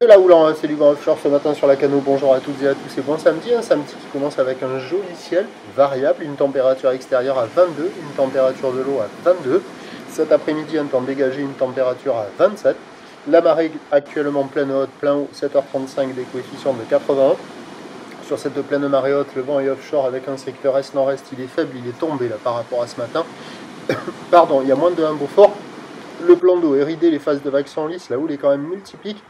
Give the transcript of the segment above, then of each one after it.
De la houle, c'est du Grand Offshore ce matin sur la Cano. Bonjour à toutes et à tous et bon samedi. Un samedi qui commence avec un joli ciel variable, une température extérieure à 22, une température de l'eau à 22. Cet après-midi, un temps dégagé, une température à 27. La marée actuellement pleine haute, plein haut, 7h35, des coefficients de 81. Sur cette pleine marée haute, le vent est offshore avec un secteur est-nord-est. Il est faible, il est tombé là par rapport à ce matin. Pardon, il y a moins de 1 Beaufort. Le plan d'eau est ridé, les phases de vagues sont lisses, la houle est quand même multiplique.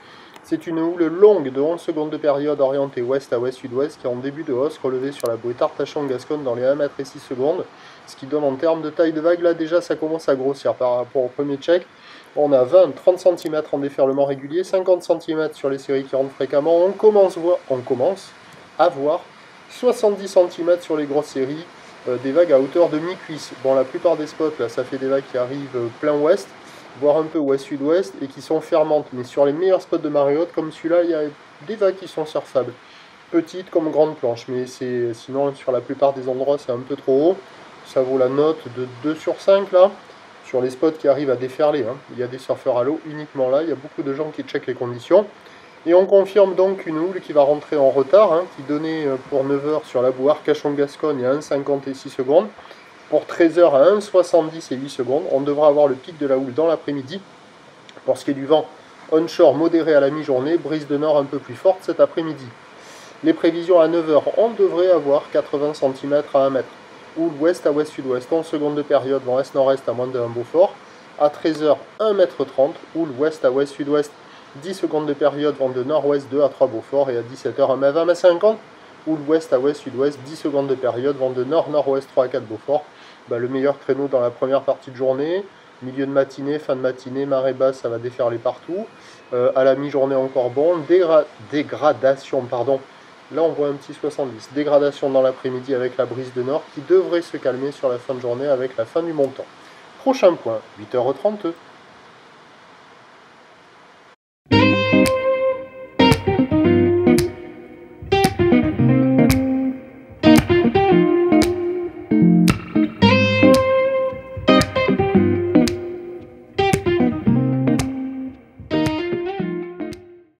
C'est une houle longue de 11 secondes de période orientée ouest à ouest-sud-ouest qui est en début de hausse relevée sur la bouée Artachon-Gascogne dans les 1 m et 6 secondes. Ce qui donne en termes de taille de vague, là déjà ça commence à grossir par rapport au premier check. On a 20-30 cm en déferlement régulier, 50 cm sur les séries qui rentrent fréquemment. On commence à voir 70 cm sur les grosses séries, des vagues à hauteur de mi-cuisse. Bon, la plupart des spots, là, ça fait des vagues qui arrivent plein ouest, voire un peu ouest-sud-ouest, et qui sont fermantes. Mais sur les meilleurs spots de marée haute, comme celui-là, il y a des vagues qui sont surfables. Petites comme grandes planches, mais sinon, sur la plupart des endroits, c'est un peu trop haut. Ça vaut la note de 2 sur 5, là, sur les spots qui arrivent à déferler. Hein. Il y a des surfeurs à l'eau uniquement là, il y a beaucoup de gens qui checkent les conditions. Et on confirme donc une houle qui va rentrer en retard, hein, qui donnait pour 9h sur la bouée Arcachon-Gascogne à 1,50 et 6 secondes. Pour 13h à 1,70 et 8 secondes, on devra avoir le pic de la houle dans l'après-midi. Pour ce qui est du vent, onshore modéré à la mi-journée, brise de nord un peu plus forte cet après-midi. Les prévisions à 9h, on devrait avoir 80 cm à 1 mètre. Houle ouest à ouest-sud-ouest, 11 secondes de période, vent est-nord-est à moins de 1 Beaufort. À 13h, 1,30 m, houle ouest à ouest-sud-ouest, 10 secondes de période, vent de nord-ouest 2 à 3 Beaufort. Et à 17h, 1 m 50, houle ouest à ouest-sud-ouest, 10 secondes de période, vent de nord-nord-ouest 3 à 4 Beaufort. Le meilleur créneau dans la première partie de journée, milieu de matinée, fin de matinée, marée basse, ça va déferler partout. À la mi-journée encore bon, dégradation, pardon. Là on voit un petit 70. Dégradation dans l'après-midi avec la brise de nord qui devrait se calmer sur la fin de journée avec la fin du montant. Prochain point, 8h30.